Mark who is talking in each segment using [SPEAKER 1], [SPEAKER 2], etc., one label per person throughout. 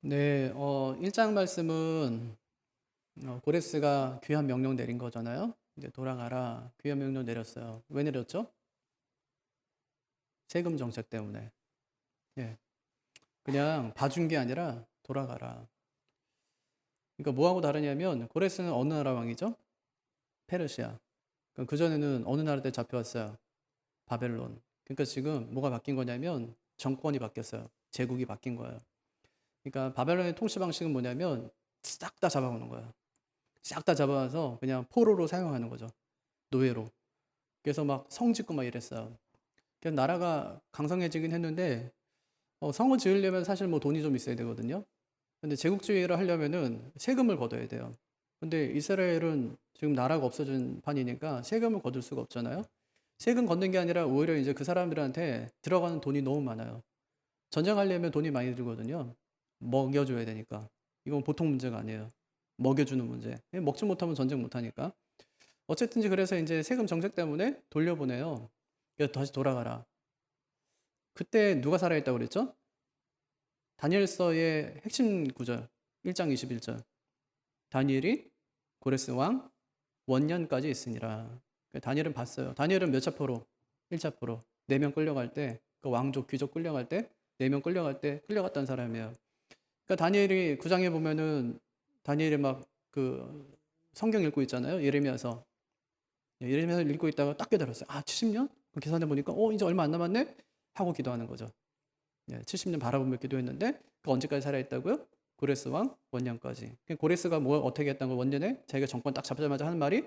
[SPEAKER 1] 네, 1장 말씀은 고레스가 귀환 명령 내린 거잖아요. 이제 돌아가라. 귀환 명령 내렸어요. 왜 내렸죠? 세금 정책 때문에. 예. 그냥 봐준 게 아니라 돌아가라. 그러니까 뭐하고 다르냐면 고레스는 어느 나라 왕이죠? 페르시아. 그전에는 어느 나라 때 잡혀왔어요? 바벨론. 그러니까 지금 뭐가 바뀐 거냐면 정권이 바뀌었어요. 제국이 바뀐 거예요. 그러니까 바벨론의 통치 방식은 뭐냐면 싹 다 잡아오는 거예요. 싹 다 잡아와서 그냥 포로로 사용하는 거죠. 노예로. 그래서 막 성 짓고 막 이랬어요. 그래서 나라가 강성해지긴 했는데 성을 지으려면 사실 뭐 돈이 좀 있어야 되거든요. 근데 제국주의를 하려면은 세금을 걷어야 돼요. 근데 이스라엘은 지금 나라가 없어진 판이니까 세금을 거둘 수가 없잖아요. 세금 걷는 게 아니라 오히려 이제 그 사람들한테 들어가는 돈이 너무 많아요. 전쟁하려면 돈이 많이 들거든요. 먹여줘야 되니까. 이건 보통 문제가 아니에요. 먹여주는 문제. 먹지 못하면 전쟁 못하니까. 어쨌든지 그래서 이제 세금 정책 때문에 돌려보내요. 그래서 다시 돌아가라. 그때 누가 살아있다고 그랬죠? 다니엘서의 핵심 구절 1장 21절. 다니엘이 고레스 왕 원년까지 있으니라. 다니엘은 봤어요. 다니엘은 몇 차포로? 1차포로. 4명 끌려갈 때, 그 왕족, 귀족 끌려갈 때, 4명 끌려갈 때 끌려갔던 사람이에요. 그러니까 다니엘이 9장에 보면은 다니엘이 막 그 성경 읽고 있잖아요. 예레미야서. 예레미야서 읽고 있다가 딱 깨달았어요. 아, 70년? 계산해 보니까 이제 얼마 안 남았네? 하고 기도하는 거죠. 70년 바라보며 기도했는데 그 언제까지 살아있다고요? 고레스 왕 원년까지. 고레스가 뭐 어떻게 했던 거 원년에 자기가 정권 딱 잡자마자 하는 말이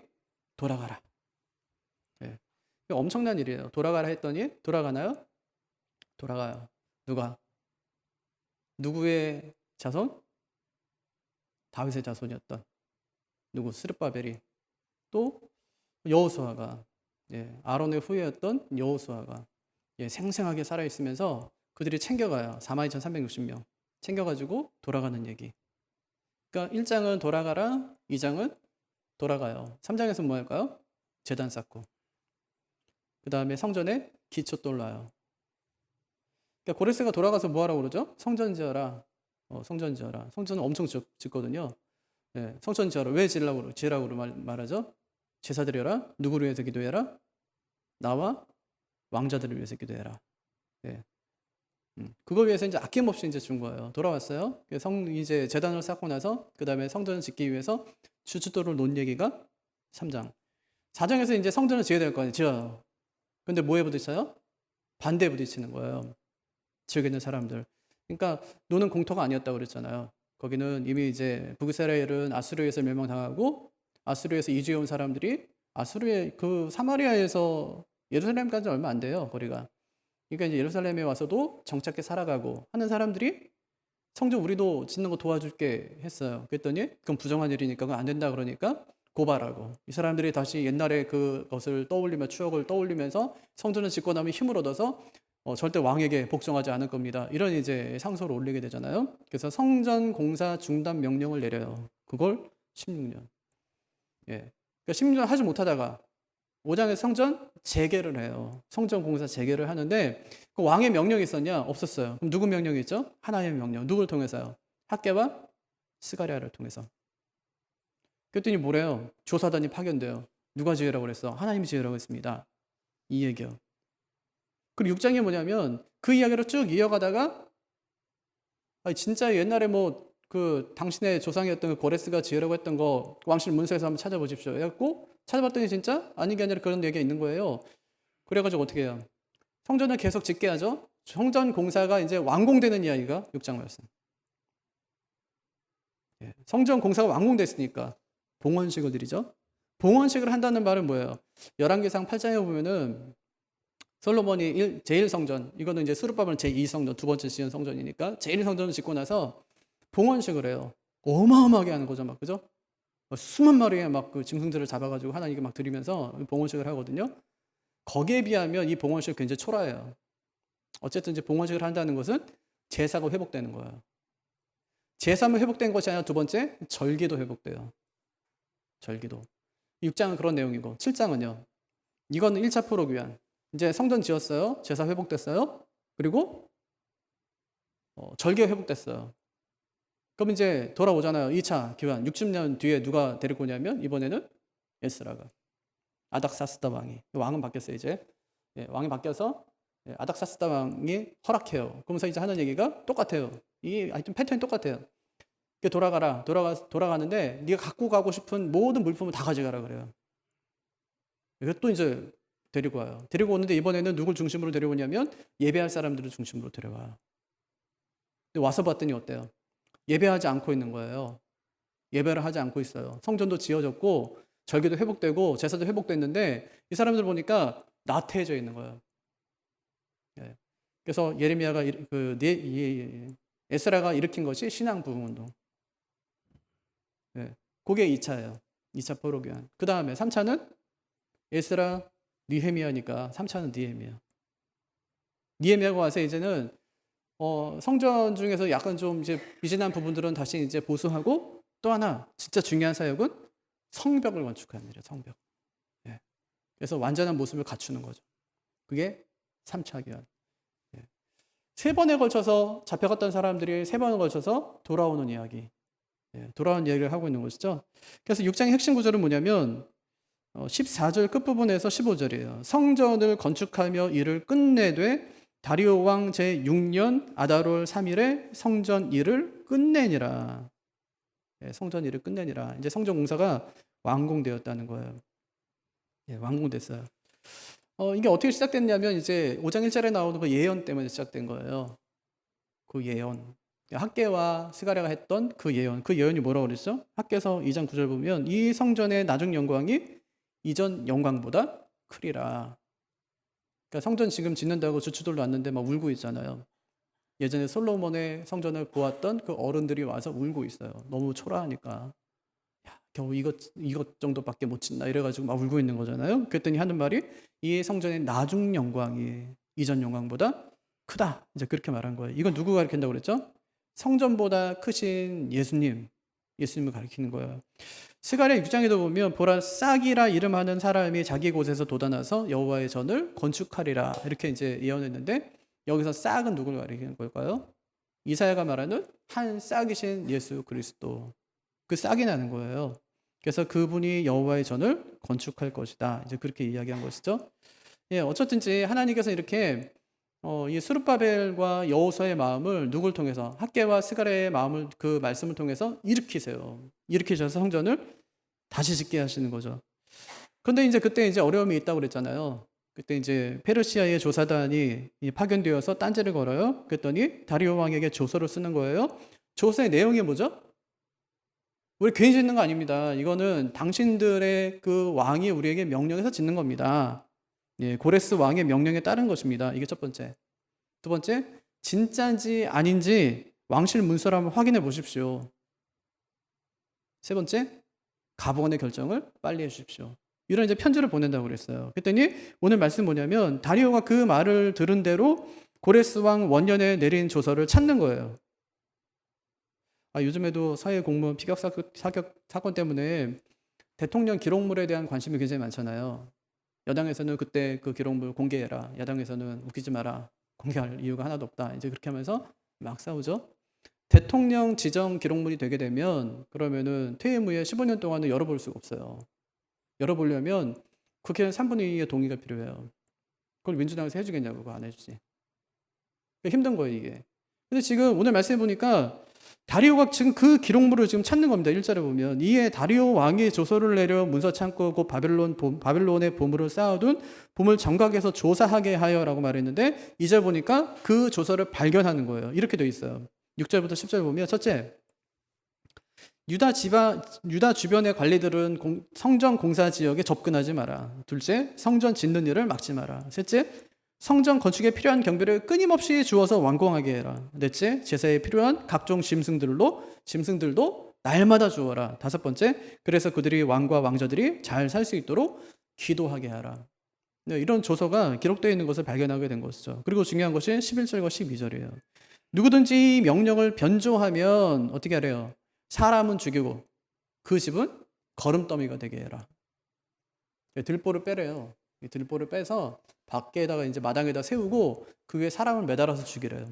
[SPEAKER 1] 돌아가라. 예. 엄청난 일이에요. 돌아가라 했더니 돌아가나요? 돌아가요. 누가? 누구의 자손? 다윗의 자손이었던 누구? 스룹바벨이. 또 여호수아가, 아론의 후예였던 여호수아가 생생하게 살아있으면서 그들이 챙겨가요. 42,360명 챙겨가지고 돌아가는 얘기. 그러니까 1장은 돌아가라, 2장은 돌아가요. 3장에서 뭐 할까요? 제단 쌓고, 그 다음에 성전에 기초 돌라요. 그러니까 고레스가 돌아가서 뭐 하라고 그러죠? 성전 지어라. 성전 지어라. 성전은 엄청 짓거든요. 성전 지어라. 왜 지으라고 말하죠? 제사 드려라. 누구를 위해서 기도해라? 나와 왕자들을 위해서 기도해라. 예. 그걸 위해서 이제 아낌없이 이제 준 거예요. 돌아왔어요. 이제 재단을 쌓고 나서 그 다음에 성전을 짓기 위해서 주춧돌을 놓은 얘기가 3장. 4장에서 이제 성전을 지어야 될 거 아니에요. 지어요. 근데 뭐에 부딪혀요? 반대에 부딪히는 거예요. 지역에 있는 사람들. 그러니까 노는 공터가 아니었다고 그랬잖아요. 거기는 이미 이제 북이스라엘은 아수르에서 멸망당하고 아수르에서 이주해 온 사람들이 아수르의 그 사마리아에서 예루살렘까지 얼마 안 돼요. 거리가. 그러니까 이제 예루살렘에 와서도 정착해 살아가고 하는 사람들이 성전 우리도 짓는 거 도와줄게 했어요. 그랬더니 그건 부정한 일이니까 그건 안 된다 그러니까 고발하고 이 사람들이 다시 옛날에 그것을 떠올리며 추억을 떠올리면서 성전을 짓고 나면 힘을 얻어서 절대 왕에게 복종하지 않을 겁니다. 이런 이제 상소를 올리게 되잖아요. 그래서 성전 공사 중단 명령을 내려요. 그걸 16년. 예. 그러니까 16년 하지 못하다가 5장에 성전 재개를 해요. 성전 공사 재개를 하는데 그 왕의 명령이 있었냐? 없었어요. 그럼 누구 명령이 있죠? 하나님의 명령. 누구를 통해서요? 학개와 스가랴를 통해서. 그랬더니 뭐래요? 조사단이 파견돼요. 누가 지으라고 그랬어? 하나님이 지으라고 했습니다. 이 얘기요. 그리고 6장이 뭐냐면 그 이야기를 쭉 이어가다가 진짜 옛날에 뭐 그 당신의 조상이었던 그 고레스가 지으라고 했던 거 왕실 문서에서 한번 찾아보십시오. 해갖고 찾아봤더니 진짜 아닌 게 아니라 그런 얘기가 있는 거예요. 그래가지고 어떻게 해요? 성전을 계속 짓게 하죠. 성전 공사가 이제 완공되는 이야기가 6장 말씀. 성전 공사가 완공됐으니까 봉헌식을 드리죠. 봉헌식을 한다는 말은 뭐예요? 열왕기상 8장에 보면은 솔로몬이 제1성전, 이거는 이제 스룹바벨은 제2성전, 두 번째 지은 성전이니까 제1성전을 짓고 나서 봉헌식을 해요. 어마어마하게 하는 거죠, 막 그죠? 수만 마리의 막 그 짐승들을 잡아가지고 하나님께 막 드리면서 봉헌식을 하거든요. 거기에 비하면 이 봉헌식 굉장히 초라해요. 어쨌든 이제 봉헌식을 한다는 것은 제사가 회복되는 거예요. 제사만 회복된 것이 아니라 두 번째 절기도 회복돼요. 절기도. 6장은 그런 내용이고 7장은요. 이거는 1차 포로 귀환. 이제 성전 지었어요. 제사 회복됐어요. 그리고 절기가 회복됐어요. 그럼 이제 돌아오잖아요. 2차 기환. 60년 뒤에 누가 데리고 오냐면 이번에는 에스라가. 아닥사스다 왕이. 왕은 바뀌었어요, 이제. 예, 왕이 바뀌어서 아닥사스다 왕이 허락해요. 그러면서 이제 하는 얘기가 똑같아요. 이 하여튼 패턴이 똑같아요. 돌아가는데 네가 갖고 가고 싶은 모든 물품을 다 가져가라 그래요. 이것도 이제 데리고 와요. 데리고 오는데 이번에는 누굴 중심으로 데려오냐면 예배할 사람들을 중심으로 데려와요. 근데 와서 봤더니 어때요? 예배하지 않고 있는 거예요. 예배를 하지 않고 있어요. 성전도 지어졌고 절기도 회복되고 제사도 회복됐는데 이 사람들 보니까 나태해져 있는 거예요. 예. 그래서 예레미야가 에스라가 일으킨 것이 신앙 부흥운동. 예. 그게 2차예요. 2차 포로기환. 그 다음에 3차는 에스라, 느헤미야니까 3차는 느헤미야. 느헤미야가 와서 이제는 성전 중에서 약간 좀 이제 미진한 부분들은 다시 이제 보수하고 또 하나 진짜 중요한 사역은 성벽을 건축하는 일이에요. 성벽. 예. 그래서 완전한 모습을 갖추는 거죠. 그게 3차 기환. 예. 3번에 걸쳐서 잡혀갔던 사람들이 3번에 걸쳐서 돌아오는 이야기. 예. 돌아오는 이야기를 하고 있는 것이죠. 그래서 6장의 핵심 구절은 뭐냐면 14절 끝부분에서 15절이에요. 성전을 건축하며 일을 끝내되 다리오 왕 제6년 아달월 3일에 성전 일을 끝내니라. 예, 성전 일을 끝내니라. 이제 성전 공사가 완공되었다는 거예요. 예, 완공됐어요. 이게 어떻게 시작됐냐면 이제 5장 1절에 나오는 그 예언 때문에 시작된 거예요. 그 예언. 학개와 스가랴가 했던 그 예언. 그 예언이 뭐라고 그랬죠? 학개서 2장 9절 보면 이 성전의 나중 영광이 이전 영광보다 크리라. 그러니까 성전 지금 짓는다고 주추들로 왔는데 막 울고 있잖아요. 예전에 솔로몬의 성전을 보았던 그 어른들이 와서 울고 있어요. 너무 초라하니까. 야, 겨우 이것 정도밖에 못 짓나 이래가지고 막 울고 있는 거잖아요. 그랬더니 하는 말이 이 성전의 나중 영광이 이전 영광보다 크다. 이제 그렇게 말한 거예요. 이건 누구 가리킨다고 그랬죠? 성전보다 크신 예수님을 가리키는 거예요. 스가랴 6장에도 보면 보라 싹이라 이름하는 사람이 자기 곳에서 돋아나서 여호와의 전을 건축하리라 이렇게 이제 예언했는데 여기서 싹은 누구를 가리키는 걸까요? 이사야가 말하는 한 싹이신 예수 그리스도. 그 싹이 나는 거예요. 그래서 그분이 여호와의 전을 건축할 것이다. 이제 그렇게 이야기한 것이죠. 예, 어쨌든지 하나님께서 이렇게 이 스룹바벨과 여호수아의 마음을 누굴 통해서 학개와 스가랴의 마음을 그 말씀을 통해서 일으키세요. 일으키셔서 성전을 다시 짓게 하시는 거죠. 그런데 이제 그때 이제 어려움이 있다고 그랬잖아요. 그때 이제 페르시아의 조사단이 파견되어서 딴지를 걸어요. 그랬더니 다리오 왕에게 조서를 쓰는 거예요. 조서의 내용이 뭐죠? 우리 괜히 짓는 거 아닙니다. 이거는 당신들의 그 왕이 우리에게 명령해서 짓는 겁니다. 예, 고레스 왕의 명령에 따른 것입니다. 이게 첫 번째. 두 번째, 진짜인지 아닌지 왕실 문서를 한번 확인해 보십시오. 세 번째, 가부원의 결정을 빨리 해 주십시오. 이런 이제 편지를 보낸다고 그랬어요. 그랬더니 오늘 말씀 뭐냐면 다리오가 그 말을 들은 대로 고레스 왕 원년에 내린 조서를 찾는 거예요. 요즘에도 사회 공무원 피격 사건 때문에 대통령 기록물에 대한 관심이 굉장히 많잖아요. 여당에서는 그때 그 기록물 공개해라. 야당에서는 웃기지 마라. 공개할 이유가 하나도 없다. 이제 그렇게 하면서 막 싸우죠. 대통령 지정 기록물이 되게 되면 그러면은 퇴임 후에 15년 동안은 열어볼 수가 없어요. 열어보려면 국회의원 3분의 2의 동의가 필요해요. 그걸 민주당에서 해주겠냐고 그거 안 해주지. 힘든 거예요 이게. 근데 지금 오늘 말씀해 보니까 다리오가 지금 그 기록물을 지금 찾는 겁니다. 1절에 보면 이에 다리오 왕이 조서를 내려 문서 창고 곧 바벨론의 보물을 쌓아둔 보물 정각에서 조사하게 하여라고 말했는데 2절 보니까 그 조서를 발견하는 거예요. 이렇게 돼 있어요. 6절부터 10절 보면 첫째, 유다 주변의 관리들은 성전 공사 지역에 접근하지 마라. 둘째, 성전 짓는 일을 막지 마라. 셋째, 성전 건축에 필요한 경비를 끊임없이 주어서 완공하게 해라. 넷째, 제사에 필요한 각종 짐승들도 날마다 주어라. 다섯 번째, 그래서 그들이 왕과 왕자들이 잘 살 수 있도록 기도하게 하라. 네, 이런 조서가 기록되어 있는 것을 발견하게 된 것이죠. 그리고 중요한 것이 11절과 12절이에요. 누구든지 명령을 변조하면 어떻게 하래요? 사람은 죽이고 그 집은 거름더미가 되게 해라. 들보를 빼래요. 들보를 빼서 밖에다가 이제 마당에다 세우고 그 위에 사람을 매달아서 죽이래요.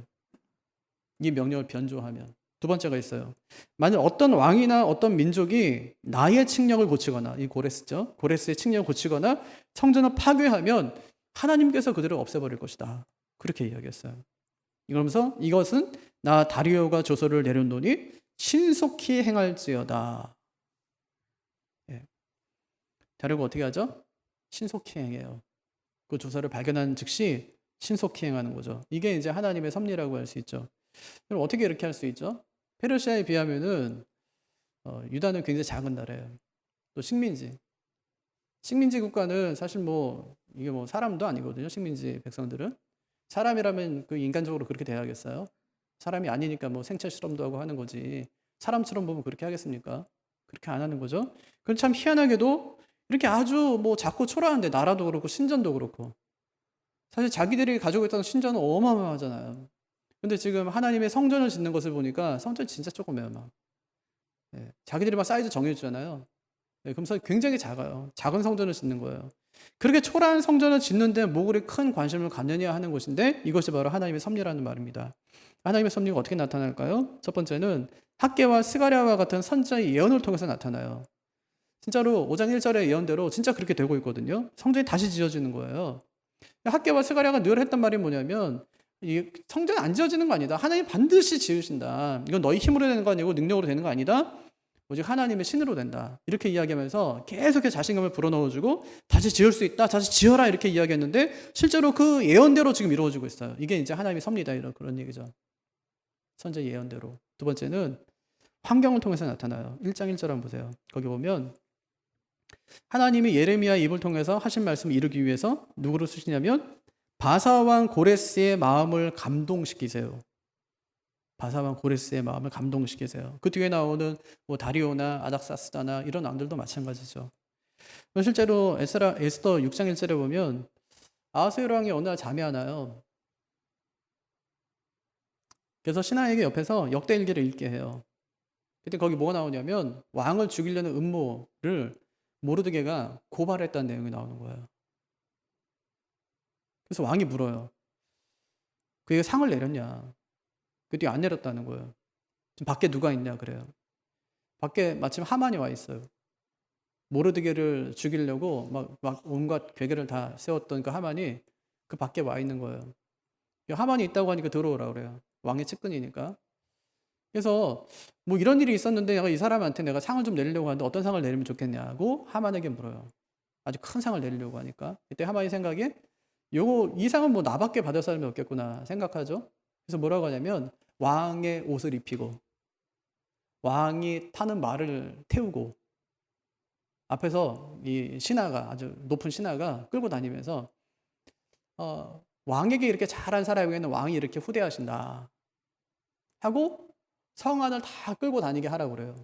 [SPEAKER 1] 이 명령을 변조하면. 두 번째가 있어요. 만약 어떤 왕이나 어떤 민족이 나의 칙령을 고치거나, 이 고레스죠. 고레스의 칙령을 고치거나 성전을 파괴하면 하나님께서 그들을 없애버릴 것이다. 그렇게 이야기했어요. 그러면서 이것은 나 다리오가 조서를 내려놓으니 신속히 행할지어다. 예. 다리오가 어떻게 하죠? 신속히 행해요. 그 조서를 발견한 즉시 신속히 행하는 거죠. 이게 이제 하나님의 섭리라고 할 수 있죠. 그럼 어떻게 이렇게 할 수 있죠? 페르시아에 비하면은 유다는 굉장히 작은 나라예요. 또 식민지 국가는 사실 뭐 이게 뭐 사람도 아니거든요. 식민지 백성들은 사람이라면 그 인간적으로 그렇게 대하겠어요? 사람이 아니니까 뭐 생체 실험도 하고 하는 거지. 사람처럼 보면 그렇게 하겠습니까? 그렇게 안 하는 거죠. 그건 참 희한하게도 이렇게 아주 뭐 작고 초라한데 나라도 그렇고 신전도 그렇고 사실 자기들이 가지고 있던 신전은 어마어마하잖아요. 근데 지금 하나님의 성전을 짓는 것을 보니까 성전이 진짜 조그매요. 막. 예, 자기들이 막 사이즈 정해주잖아요. 예, 그럼 굉장히 작아요. 작은 성전을 짓는 거예요. 그렇게 초라한 성전을 짓는데 뭐 그리 큰 관심을 갖느냐 하는 것인데 이것이 바로 하나님의 섭리라는 말입니다. 하나님의 섭리가 어떻게 나타날까요? 첫 번째는 학개와 스가랴와 같은 선지자의 예언을 통해서 나타나요. 진짜로 5장 1절의 예언대로 진짜 그렇게 되고 있거든요. 성전이 다시 지어지는 거예요. 학개와 스가랴가 늘 했던 말이 뭐냐면 이 성전 안 지어지는 거 아니다. 하나님 반드시 지으신다. 이건 너희 힘으로 되는 거 아니고 능력으로 되는 거 아니다. 오직 하나님의 신으로 된다. 이렇게 이야기하면서 계속 자신감을 불어넣어주고 다시 지을 수 있다. 다시 지어라. 이렇게 이야기했는데 실제로 그 예언대로 지금 이루어지고 있어요. 이게 이제 하나님의 섭리다. 이런 그런 얘기죠. 선제 예언대로. 두 번째는 환경을 통해서 나타나요. 1장 1절 한번 보세요. 거기 보면 하나님이 예레미야 입을 통해서 하신 말씀을 이루기 위해서 누구를 쓰시냐면 바사왕 고레스의 마음을 감동시키세요. 바사왕 고레스의 마음을 감동시키세요. 그 뒤에 나오는 뭐 다리오나 아닥사스다나 이런 왕들도 마찬가지죠. 실제로 에스더 6장 1절에 보면 아하수에로 왕이 어느 날 잠이 안 와요. 그래서 신하에게 옆에서 역대일기를 읽게 해요. 그때 거기 뭐가 나오냐면 왕을 죽이려는 음모를 모르드게가 고발했다는 내용이 나오는 거예요. 그래서 왕이 물어요. 그에게 상을 내렸냐? 그때 안 내렸다는 거예요. 지금 밖에 누가 있냐 그래요. 밖에 마침 하만이 와 있어요. 모르드게를 죽이려고 막 온갖 괴계를 다 세웠던 그 하만이 그 밖에 와 있는 거예요. 하만이 있다고 하니까 들어오라 그래요. 왕의 측근이니까. 그래서 뭐 이런 일이 있었는데 내가 이 사람한테 내가 상을 좀 내리려고 하는데 어떤 상을 내리면 좋겠냐고 하만에게 물어요. 아주 큰 상을 내리려고 하니까. 그때 하만이 생각에 이 상은 뭐 나밖에 받을 사람이 없겠구나 생각하죠. 그래서 뭐라고 하냐면 왕의 옷을 입히고 왕이 타는 말을 태우고 앞에서 이 신하가 아주 높은 신하가 끌고 다니면서 왕에게 이렇게 잘한 사람에게는 왕이 이렇게 후대하신다 하고 성 안을 다 끌고 다니게 하라고 그래요.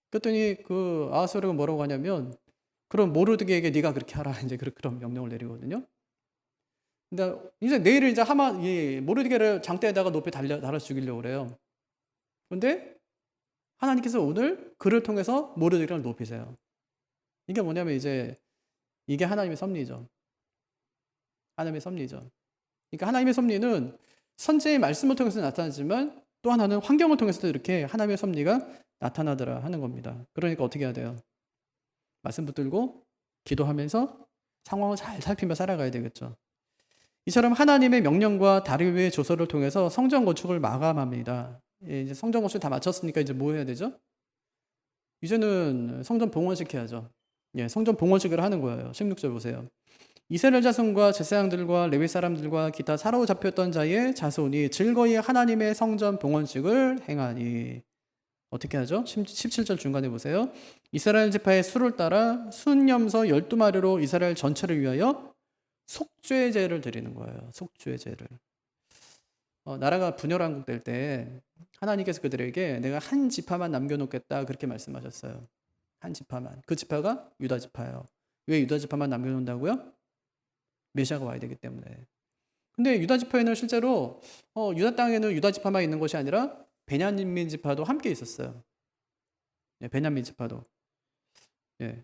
[SPEAKER 1] 그랬더니 그 아하수에로가 뭐라고 하냐면 그럼 모르드게에게 네가 그렇게 하라 이제 그런 명령을 내리거든요. 근데 이제 내일 이제 모르드게를 장대에다가 높이 달아 죽이려고 그래요. 그런데 하나님께서 오늘 그를 통해서 모르드게를 높이세요. 이게 뭐냐면 이게 하나님의 섭리죠. 하나님의 섭리죠. 그러니까 하나님의 섭리는 선지의 말씀을 통해서 나타나지만 또 하나는 환경을 통해서도 이렇게 하나님의 섭리가 나타나더라 하는 겁니다. 그러니까 어떻게 해야 돼요? 말씀 붙들고 기도하면서 상황을 잘 살피며 살아가야 되겠죠. 이처럼 하나님의 명령과 다리오의 조서를 통해서 성전 건축을 마감합니다. 이제 성전 건축 다 마쳤으니까 이제 뭐 해야 되죠? 이제는 성전 봉헌시켜야죠. 성전 봉헌식을 하는 거예요. 16절 보세요. 이스라엘 자손과 제사장들과 레위 사람들과 기타 사로잡혔던 자의 자손이 즐거이 하나님의 성전 봉헌식을 행하니. 어떻게 하죠? 17절 중간에 보세요. 이스라엘 지파의 수를 따라 순염소 12마리로 이스라엘 전체를 위하여 속죄제를 드리는 거예요. 속죄제를. 나라가 분열왕국 될 때 하나님께서 그들에게 내가 한 지파만 남겨놓겠다 그렇게 말씀하셨어요. 한 지파만. 그 지파가 유다 지파예요. 왜 유다 지파만 남겨놓는다고요? 메시아가 와야 되기 때문에. 근데 유다 지파에는 실제로 유다 땅에는 유다 지파만 있는 것이 아니라 베냐민 지파도 함께 있었어요. 베냐민 지파도. 예.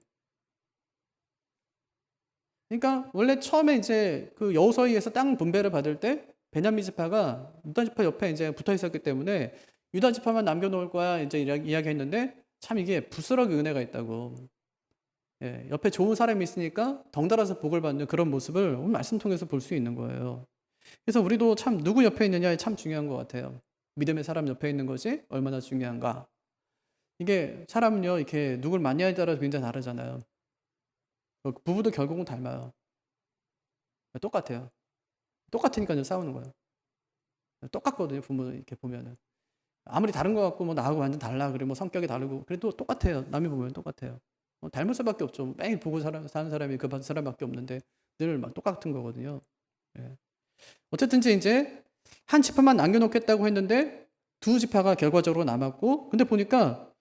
[SPEAKER 1] 그러니까 원래 처음에 이제 그 여호수아에서 땅 분배를 받을 때 베냐민 지파가 유다 지파 옆에 이제 붙어 있었기 때문에 유다 지파만 남겨놓을 거야 이제 이야기했는데 참 이게 부스러기 은혜가 있다고. 예, 옆에 좋은 사람이 있으니까 덩달아서 복을 받는 그런 모습을 오늘 말씀 통해서 볼 수 있는 거예요. 그래서 우리도 참 누구 옆에 있느냐에 참 중요한 것 같아요. 믿음의 사람 옆에 있는 것이 얼마나 중요한가. 이게 사람은요 이렇게 누굴 만나냐에 따라 굉장히 다르잖아요. 부부도 결국은 닮아요. 똑같아요. 똑같으니까 싸우는 거예요. 똑같거든요. 부모 이렇게 보면은 아무리 다른 것 같고 뭐 나하고 완전 달라 그래 뭐 성격이 다르고 그래도 똑같아요. 남이 보면 똑같아요. 닮을 수밖에 없죠. 매일 보고 사는 사람이 그 사람밖에 없는데 늘 막 똑같은 거거든요. 예. 어쨌든지 이제 한 지파만 남겨놓겠다고 했는데 두 지파가 결과적으로 남았고 근데 보니까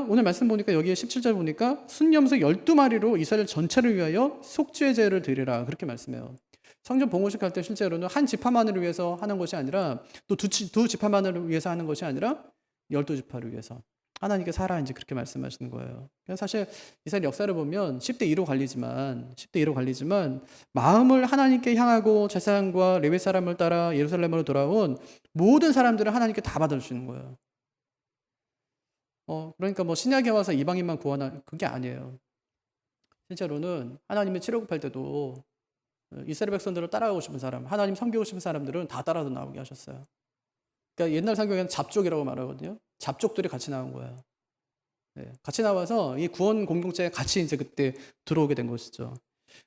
[SPEAKER 1] 오늘 말씀 보니까 여기에 17절 보니까 순염소 12마리로 이스라엘 전체를 위하여 속죄 제를 드리라 그렇게 말씀해요. 성전 봉헌식 할 때 실제로는 한 지파만을 위해서 하는 것이 아니라 또 두 지파만을 위해서 하는 것이 아니라 12지파를 위해서 하나님께 살아 이제 그렇게 말씀하시는 거예요. 사실 이스라엘 역사를 보면 10대 2로 갈리지만 마음을 하나님께 향하고 제사장과 레위 사람을 따라 예루살렘으로 돌아온 모든 사람들을 하나님께 다 받아주시는 거예요. 그러니까 뭐 신약에 와서 이방인만 구원하는 그게 아니에요. 실제로는 하나님이 치료급할 때도 이스라엘 백성들을 따라가고 싶은 사람, 하나님 섬기고 싶은 사람들은 다 따라서 나오게 하셨어요. 그러니까 옛날 성경에는 잡족이라고 말하거든요. 잡족들이 같이 나온 거예요. 네, 같이 나와서 이 구원 공동체에 같이 이제 그때 들어오게 된 것이죠.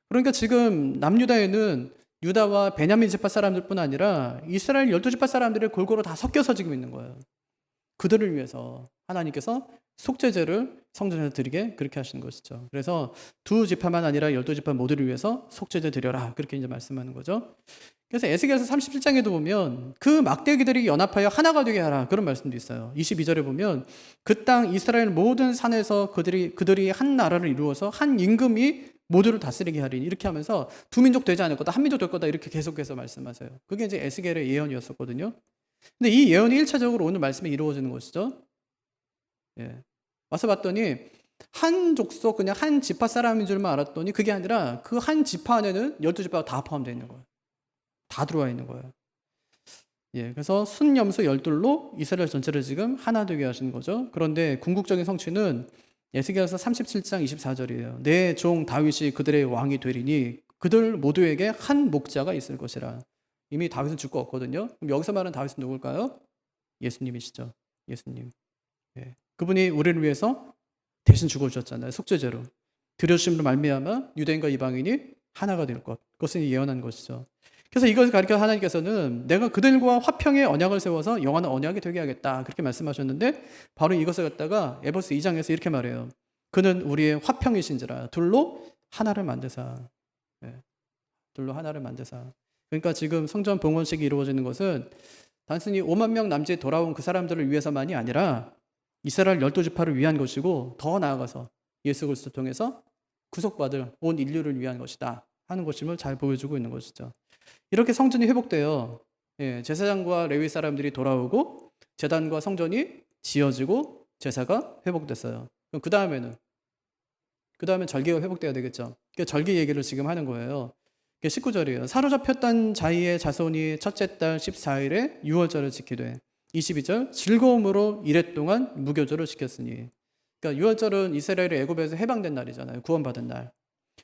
[SPEAKER 1] 그러니까 지금 남유다에는 유다와 베냐민 지파 사람들뿐 아니라 이스라엘 12지파 사람들이 골고루 다 섞여서 지금 있는 거예요. 그들을 위해서 하나님께서 속죄제를 성전에서 드리게 그렇게 하시는 것이죠. 그래서 두 지파만 아니라 12지파 모두를 위해서 속죄제 드려라 그렇게 이제 말씀하는 거죠. 그래서 에스겔서 37장에도 보면 그 막대기들이 연합하여 하나가 되게 하라 그런 말씀도 있어요. 22절에 보면 그 땅 이스라엘 모든 산에서 그들이 한 나라를 이루어서 한 임금이 모두를 다스리게 하리니 이렇게 하면서 두 민족 되지 않을 거다 한 민족 될 거다 이렇게 계속해서 말씀하세요. 그게 이제 에스겔의 예언이었었거든요. 근데 이 예언이 1차적으로 오늘 말씀에 이루어지는 것이죠. 예. 와서 봤더니 한 족속 그냥 한 지파 사람인 줄만 알았더니 그게 아니라 그 한 지파 안에는 12지파가 다 포함되어 있는 거예요. 다 들어와 있는 거예요. 예, 그래서 순염소 12로 이스라엘 전체를 지금 하나 되게 하시는 거죠. 그런데 궁극적인 성취는 에스겔서 37장 24절이에요. 내 종 다윗이 그들의 왕이 되리니 그들 모두에게 한 목자가 있을 것이라. 이미 다윗은 죽고 없거든요. 그럼 여기서 말하는 다윗은 누굴까요? 예수님이시죠. 예수님. 예. 그분이 우리를 위해서 대신 죽어주셨잖아요. 속죄제로. 드려주심으로 말미암아 유대인과 이방인이 하나가 될 것. 그것은 예언한 것이죠. 그래서 이것을 가리켜 하나님께서는 내가 그들과 화평의 언약을 세워서 영원한 언약이 되게 하겠다. 그렇게 말씀하셨는데 바로 이것을 갖다가 에베소 2장에서 이렇게 말해요. 그는 우리의 화평이신지라 둘로 하나를 만드사. 예. 둘로 하나를 만드사. 그러니까 지금 성전 봉헌식이 이루어지는 것은 단순히 5만 명 남짓 돌아온 그 사람들을 위해서만이 아니라 이스라엘 12지파를 위한 것이고 더 나아가서 예수 그리스도를 통해서 구속받을 온 인류를 위한 것이다 하는 것임을 잘 보여주고 있는 것이죠. 이렇게 성전이 회복되어 제사장과 레위 사람들이 돌아오고 제단과 성전이 지어지고 제사가 회복됐어요. 그럼 그 다음엔 절기가 회복돼야 되겠죠. 그러니까 절기 얘기를 지금 하는 거예요. 19절이에요. 사로잡혔던 자이의 자손이 첫째 달 14일에 유월절을 지키되 22절 즐거움으로 이랫 동안 무교절을 지켰으니 그러니까 유월절은 이스라엘이 애굽에서 해방된 날이잖아요. 구원받은 날.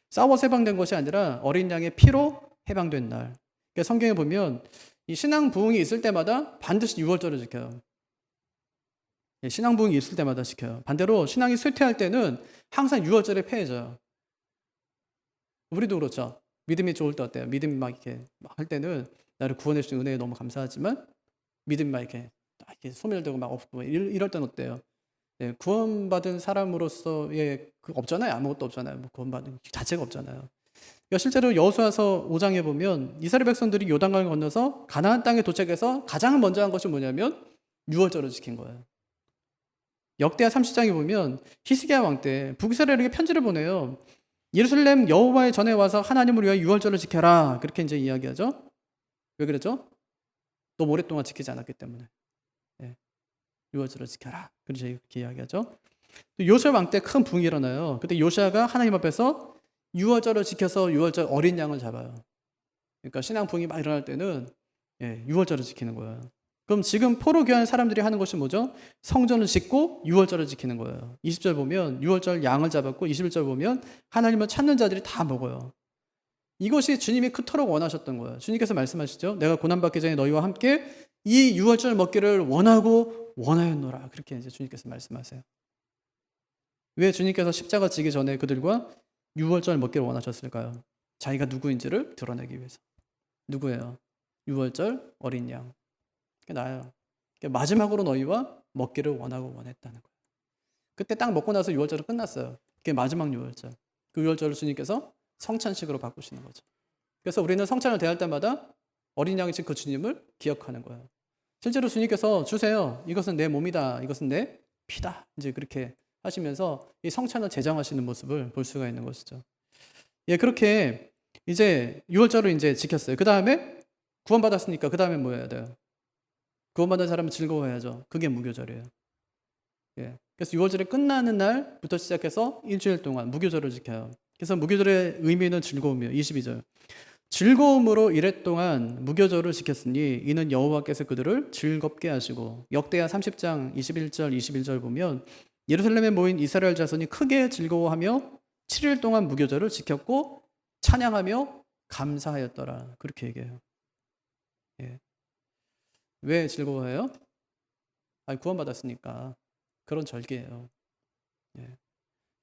[SPEAKER 1] 싸워서 해방된 것이 아니라 어린 양의 피로 해방된 날. 그러니까 성경에 보면 이 신앙 부흥이 있을 때마다 반드시 유월절을 지켜요. 신앙 부흥이 있을 때마다 지켜요. 반대로 신앙이 쇠퇴할 때는 항상 유월절에 패해져요. 우리도 그렇죠. 믿음이 좋을 때 어때요? 믿음이 막 이렇게 할 때는 나를 구원해 주신 은혜에 너무 감사하지만 믿음이 막 이렇게 소멸되고 막 없고 이럴 때는 어때요? 네, 구원받은 사람으로서의 그 없잖아요. 아무것도 없잖아요. 뭐 구원받은 자체가 없잖아요. 그러니까 실제로 여호수아서 5장에 보면 이스라엘 백성들이 요단강을 건너서 가나안 땅에 도착해서 가장 먼저 한 것이 뭐냐면 유월절을 지킨 거예요. 역대하 30장에 보면 히스기야 왕 때 북이스라엘에게 편지를 보내요. 예루살렘 여호와의 전에 와서 하나님을 위하여 유월절을 지켜라. 그렇게 이제 이야기하죠. 왜 그랬죠? 너무 오랫동안 지키지 않았기 때문에. 네. 유월절을 지켜라. 그렇게 이야기하죠. 요시아 왕 때 큰 붕이 일어나요. 그때 요시아가 하나님 앞에서 유월절을 지켜서 유월절 어린 양을 잡아요. 그러니까 신앙 붕이 막 일어날 때는 유월절을 지키는 거예요. 그럼 지금 포로 귀환 사람들이 하는 것이 뭐죠? 성전을 짓고 유월절을 지키는 거예요. 20절 보면 유월절 양을 잡았고 21절 보면 하나님을 찾는 자들이 다 먹어요. 이것이 주님이 그토록 원하셨던 거예요. 주님께서 말씀하시죠. 내가 고난받기 전에 너희와 함께 이 유월절 먹기를 원하고 원하였노라. 그렇게 이제 주님께서 말씀하세요. 왜 주님께서 십자가 지기 전에 그들과 유월절 먹기를 원하셨을까요? 자기가 누구인지를 드러내기 위해서. 누구예요? 유월절 어린 양. 그게 나예요. 마지막으로 너희와 먹기를 원하고 원했다는 거예요. 그때 딱 먹고 나서 유월절은 끝났어요. 그게 마지막 유월절. 그 유월절을 주님께서 성찬식으로 바꾸시는 거죠. 그래서 우리는 성찬을 대할 때마다 어린 양이신 그 주님을 기억하는 거예요. 실제로 주님께서 주세요. 이것은 내 몸이다. 이것은 내 피다. 이제 그렇게 하시면서 이 성찬을 제정하시는 모습을 볼 수가 있는 것이죠. 예, 그렇게 이제 유월절을 이제 지켰어요. 그 다음에 구원받았으니까 그 다음에 뭐 해야 돼요? 구원받은 사람은 즐거워해야죠. 그게 무교절이에요. 예. 그래서 유월절이 끝나는 날부터 시작해서 일주일 동안 무교절을 지켜요. 그래서 무교절의 의미는 즐거움이에요. 22절. 즐거움으로 이랫동안 무교절을 지켰으니 이는 여호와께서 그들을 즐겁게 하시고. 역대하 30장 21절 22절 보면 예루살렘에 모인 이스라엘 자손이 크게 즐거워하며 7일 동안 무교절을 지켰고 찬양하며 감사하였더라. 그렇게 얘기해요. 예. 왜 즐거워해요? 구원받았으니까. 그런 절기예요. 예.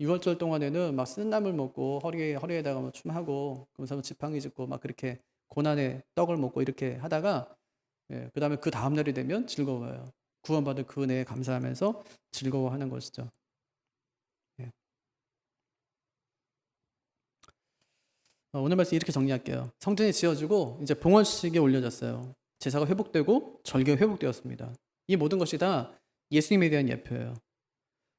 [SPEAKER 1] 6월절 동안에는 막 쓴나물 먹고 허리에다가 뭐 춤하고 그러면서 지팡이 짚고 막 그렇게 고난의 떡을 먹고 이렇게 하다가 그 다음에 그 다음 날이 되면 즐거워요. 구원받은 그 은혜에 감사하면서 즐거워하는 것이죠. 예. 오늘 말씀 이렇게 정리할게요. 성전이 지어지고 이제 봉헌식이 올려졌어요. 제사가 회복되고 절기가 회복되었습니다. 이 모든 것이 다 예수님에 대한 예표예요.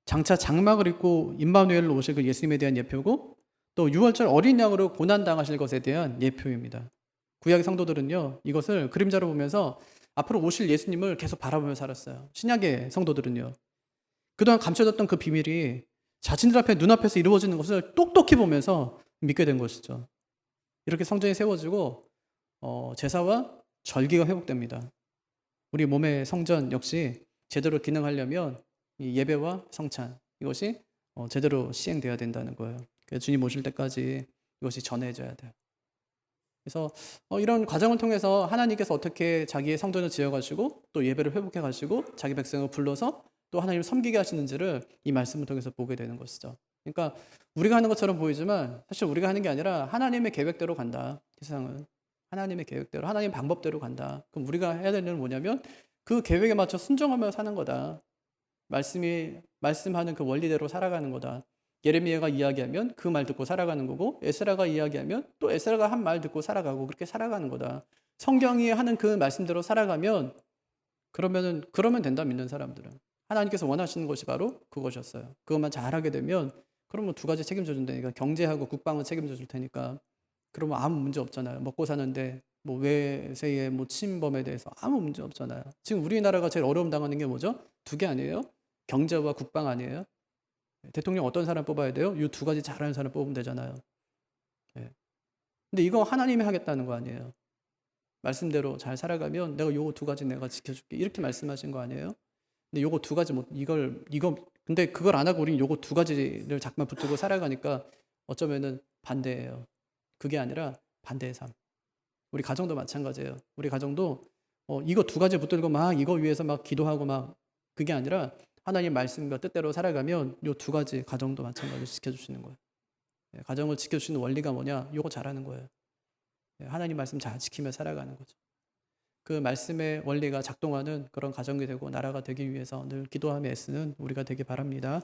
[SPEAKER 1] 장차 장막을 입고 임마누엘로 오실 그 예수님에 대한 예표고 또 유월절 어린 양으로 고난당하실 것에 대한 예표입니다. 구약의 성도들은요 이것을 그림자로 보면서 앞으로 오실 예수님을 계속 바라보며 살았어요. 신약의 성도들은요 그동안 감춰졌던 그 비밀이 자신들 앞에 눈앞에서 이루어지는 것을 똑똑히 보면서 믿게 된 것이죠. 이렇게 성전이 세워지고 제사와 절기가 회복됩니다. 우리 몸의 성전 역시 제대로 기능하려면 이 예배와 성찬 이것이 제대로 시행돼야 된다는 거예요. 그래서 주님 오실 때까지 이것이 전해져야 돼요. 그래서 이런 과정을 통해서 하나님께서 어떻게 자기의 성전을 지어가시고 또 예배를 회복해가시고 자기 백성을 불러서 또 하나님을 섬기게 하시는지를 이 말씀을 통해서 보게 되는 것이죠. 그러니까 우리가 하는 것처럼 보이지만 사실 우리가 하는 게 아니라 하나님의 계획대로 간다. 세상은 하나님의 계획대로 하나님 방법대로 간다. 그럼 우리가 해야 되는 건 뭐냐면 그 계획에 맞춰 순종하며 사는 거다. 말씀하는 그 원리대로 살아가는 거다. 예레미야가 이야기하면 그 말 듣고 살아가는 거고 에스라가 이야기하면 또 에스라가 한 말 듣고 살아가고 그렇게 살아가는 거다. 성경이 하는 그 말씀대로 살아가면 그러면 된다 믿는 사람들은. 하나님께서 원하시는 것이 바로 그것이었어요. 그것만 잘하게 되면 그러면 두 가지 책임져 준다니까. 경제하고 국방은 책임져 줄 테니까. 그러면 아무 문제 없잖아요. 먹고 사는데 뭐 외세의 뭐 침범에 대해서 아무 문제 없잖아요. 지금 우리나라가 제일 어려움 당하는 게 뭐죠? 두 개 아니에요? 경제와 국방 아니에요? 대통령 어떤 사람 뽑아야 돼요? 이 두 가지 잘하는 사람 뽑으면 되잖아요. 네. 근데 이거 하나님이 하겠다는 거 아니에요? 말씀대로 잘 살아가면 내가 요거 두 가지 내가 지켜줄게 이렇게 말씀하신 거 아니에요? 근데 요거 두 가지 근데 그걸 안 하고 우린 요거 두 가지를 자꾸만 붙들고 살아가니까 어쩌면은 반대예요. 그게 아니라 반대의 삶. 우리 가정도 마찬가지예요. 우리 가정도 이거 두 가지 붙들고 막 이거 위해서 막 기도하고 막 그게 아니라 하나님 말씀과 뜻대로 살아가면 요 두 가지 가정도 마찬가지로 지켜주시는 거예요. 가정을 지켜주시는 원리가 뭐냐? 요거 잘하는 거예요. 하나님 말씀 잘 지키며 살아가는 거죠. 그 말씀의 원리가 작동하는 그런 가정이 되고 나라가 되기 위해서 늘 기도하며 애쓰는 우리가 되기 바랍니다.